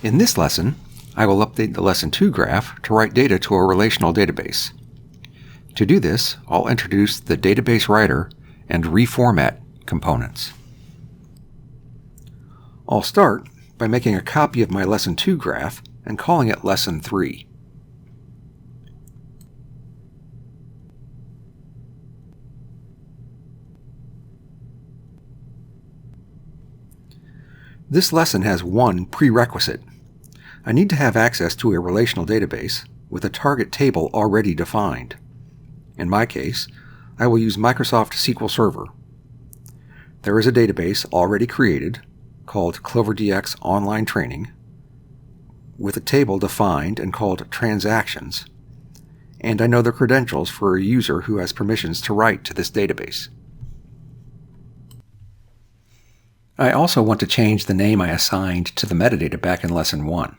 In this lesson, I will update the Lesson 2 graph to write data to a relational database. To do this, I'll introduce the database writer and reformat components. I'll start by making a copy of my Lesson 2 graph and calling it Lesson 3. This lesson has one prerequisite. I need to have access to a relational database with a target table already defined. In my case, I will use Microsoft SQL Server. There is a database already created called CloverDX Online Training with a table defined and called Transactions, and I know the credentials for a user who has permissions to write to this database. I also want to change the name I assigned to the metadata back in Lesson 1.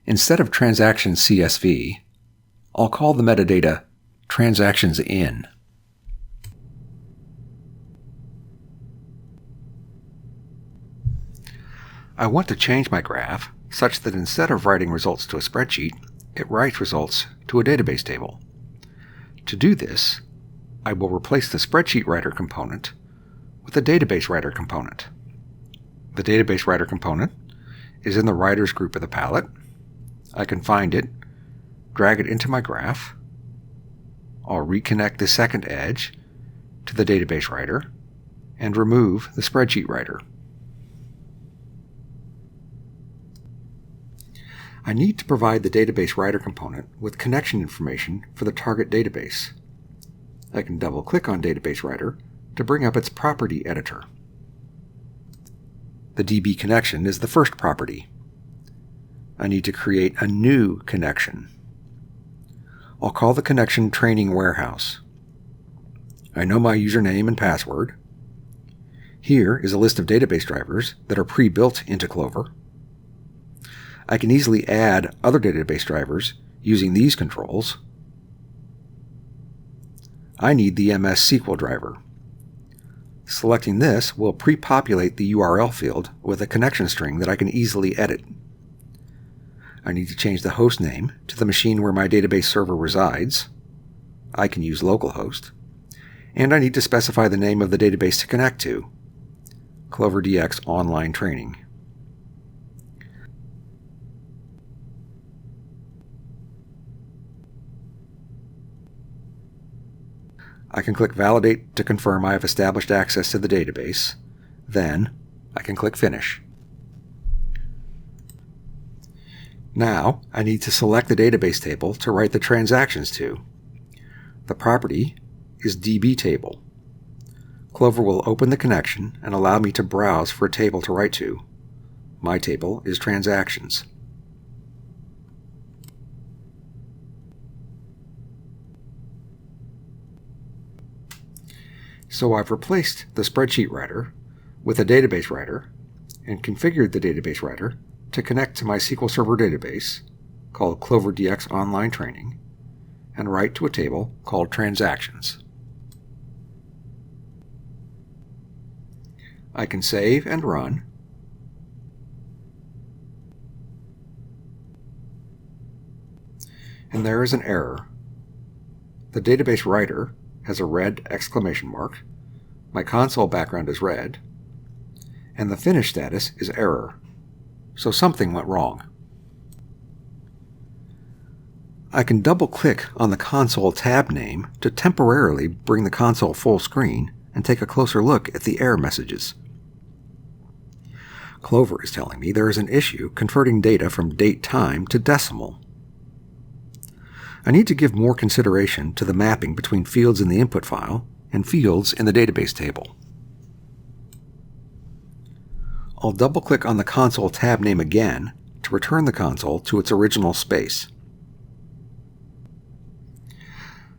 Instead of Transactions CSV, I'll call the metadata Transactions In. I want to change my graph such that instead of writing results to a spreadsheet, it writes results to a database table. To do this, I will replace the spreadsheet writer component with the database writer component. The database writer component is in the writers group of the palette. I can find it, drag it into my graph. I'll reconnect the second edge to the database writer and remove the spreadsheet writer. I need to provide the database writer component with connection information for the target database. I can double-click on database writer to bring up its property editor. The DB connection is the first property. I need to create a new connection. I'll call the connection Training Warehouse. I know my username and password. Here is a list of database drivers that are pre-built into Clover. I can easily add other database drivers using these controls. I need the MS SQL driver. Selecting this will pre-populate the URL field with a connection string that I can easily edit. I need to change the host name to the machine where my database server resides. I can use localhost. And I need to specify the name of the database to connect to, CloverDX Online Training. I can click Validate to confirm I have established access to the database. Then, I can click Finish. Now, I need to select the database table to write the transactions to. The property is DB table. Clover will open the connection and allow me to browse for a table to write to. My table is Transactions. So I've replaced the spreadsheet writer with a database writer and configured the database writer to connect to my SQL Server database called CloverDX Online Training and write to a table called Transactions. I can save and run. And there is an error. The database writer has a red exclamation mark, my console background is red, and the finish status is error. So something went wrong. I can double-click on the console tab name to temporarily bring the console full screen and take a closer look at the error messages. Clover is telling me there is an issue converting data from date-time to decimal. I need to give more consideration to the mapping between fields in the input file and fields in the database table. I'll double-click on the console tab name again to return the console to its original space.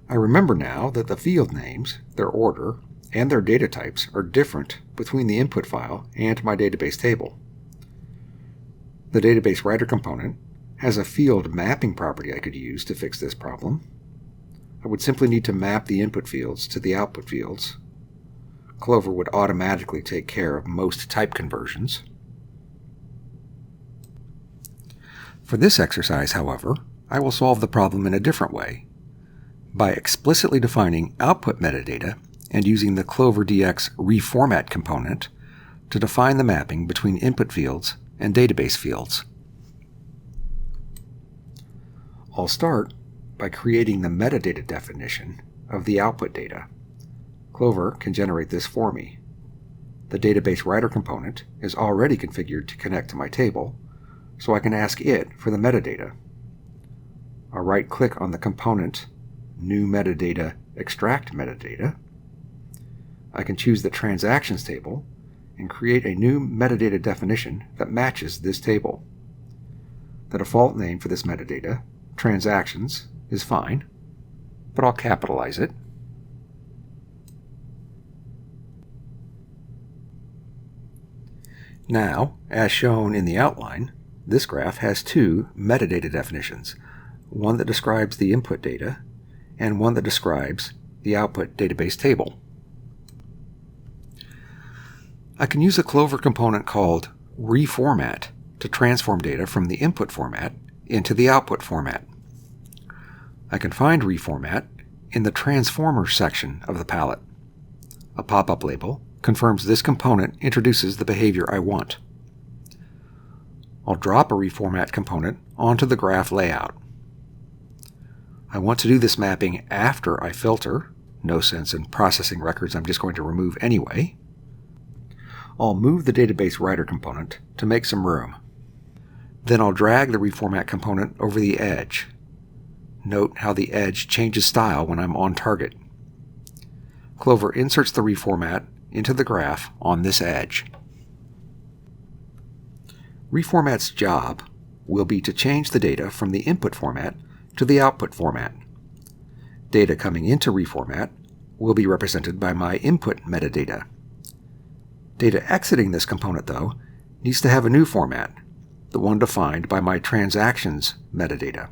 I remember now that the field names, their order, and their data types are different between the input file and my database table. The database writer component has a field mapping property I could use to fix this problem. I would simply need to map the input fields to the output fields. Clover would automatically take care of most type conversions. For this exercise, however, I will solve the problem in a different way, by explicitly defining output metadata and using the CloverDX reformat component to define the mapping between input fields and database fields. I'll start by creating the metadata definition of the output data. Clover can generate this for me. The database writer component is already configured to connect to my table, so I can ask it for the metadata. I'll right-click on the component, New Metadata, Extract Metadata. I can choose the Transactions table and create a new metadata definition that matches this table. The default name for this metadata, Transactions, is fine, but I'll capitalize it. Now, as shown in the outline, this graph has two metadata definitions, one that describes the input data and one that describes the output database table. I can use a Clover component called reformat to transform data from the input format into the output format. I can find reformat in the Transformers section of the palette. A pop-up label confirms this component introduces the behavior I want. I'll drop a reformat component onto the graph layout. I want to do this mapping after I filter, no sense in processing records I'm just going to remove anyway. I'll move the database writer component to make some room. Then I'll drag the reformat component over the edge. Note how the edge changes style when I'm on target. Clover inserts the reformat into the graph on this edge. Reformat's job will be to change the data from the input format to the output format. Data coming into reformat will be represented by my input metadata. Data exiting this component, though, needs to have a new format, the one defined by my transactions metadata.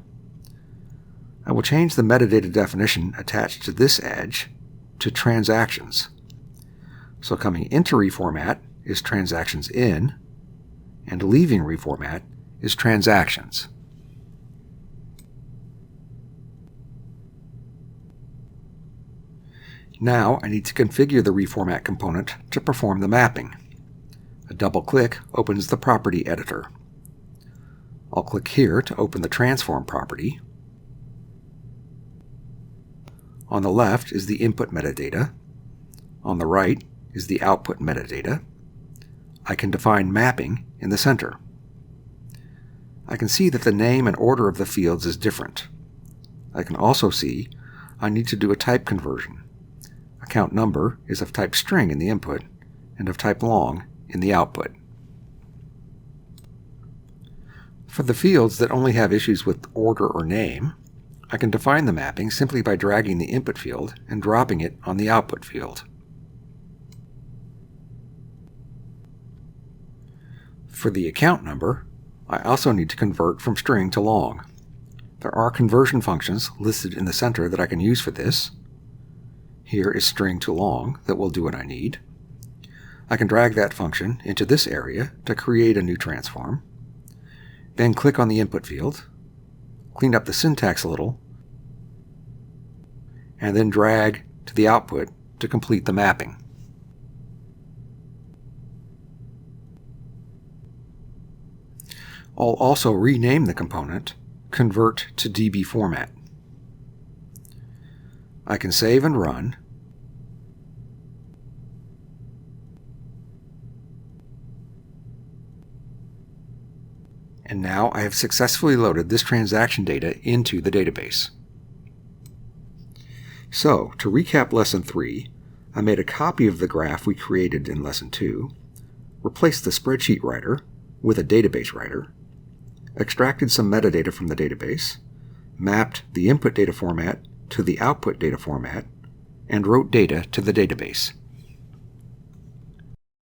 I will change the metadata definition attached to this edge to transactions. So coming into reformat is transactions in, and leaving reformat is transactions. Now I need to configure the reformat component to perform the mapping. A double click opens the property editor. I'll click here to open the transform property. On the left is the input metadata. On the right is the output metadata. I can define mapping in the center. I can see that the name and order of the fields is different. I can also see I need to do a type conversion. Account number is of type string in the input and of type long in the output. For the fields that only have issues with order or name, I can define the mapping simply by dragging the input field and dropping it on the output field. For the account number, I also need to convert from string to long. There are conversion functions listed in the center that I can use for this. Here is string to long that will do what I need. I can drag that function into this area to create a new transform. Then click on the input field, clean up the syntax a little, and then drag to the output to complete the mapping. I'll also rename the component Convert to DB Format. I can save and run. And now I have successfully loaded this transaction data into the database. So, to recap Lesson 3, I made a copy of the graph we created in Lesson 2, replaced the spreadsheet writer with a database writer, extracted some metadata from the database, mapped the input data format to the output data format, and wrote data to the database.